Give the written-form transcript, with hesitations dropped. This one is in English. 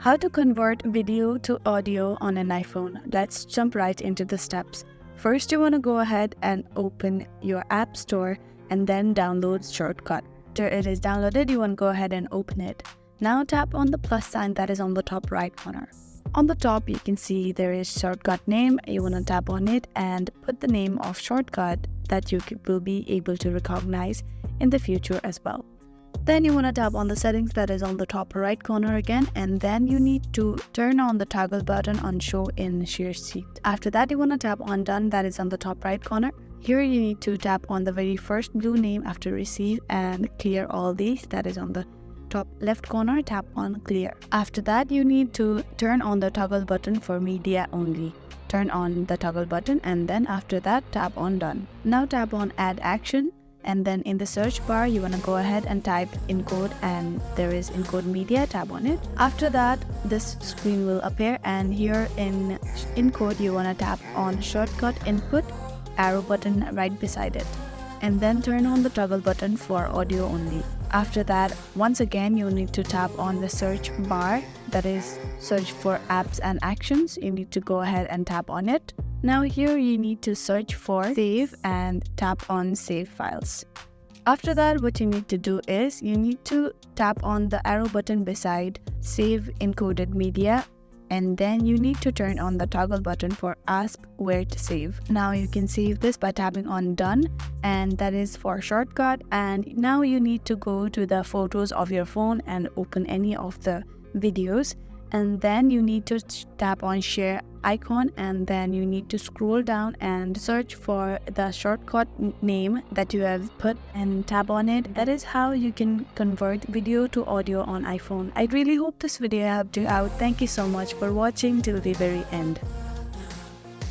How to convert video to audio on an iPhone. Let's jump right into the steps. First, you want to go ahead and open your App Store and then download Shortcut. After it is downloaded, you want to go ahead and open it. Now tap on the plus sign that is on the top right corner. On the top, you can see there is Shortcut name. You want to tap on it and put the name of Shortcut that you will be able to recognize in the future as well. Then you want to tap on the settings that is on the top right corner again, and then you need to turn on the toggle button on show in share sheet. After that, you want to tap on done that is on the top right corner. Here you need to tap on the very first blue name after receive and clear all these that is on the top left corner. Tap on clear. After that, you need to turn on the toggle button for media only. Turn on the toggle button and then after that tap on done. Now tap on add action. And then in the search bar, you want to go ahead and type encode, and there is encode media. Tap on it. After that, this screen will appear, and here in encode, you want to tap on shortcut input, arrow button right beside it, and then turn on the toggle button for audio only. After that, once again, you need to tap on the search bar that is search for apps and actions. You need to go ahead and tap on it. Now here you need to search for save and tap on save files. After that, what you need to do is you need to tap on the arrow button beside save encoded media, and then you need to turn on the toggle button for ask where to save. Now you can save this by tapping on done, and that is for shortcut. And now you need to go to the photos of your phone and open any of the videos, and then you need to tap on share icon, and then you need to scroll down and search for the shortcut name that you have put and tap on it. That is how you can convert video to audio on iPhone. I really hope this video helped you out. Thank you so much for watching till the very end.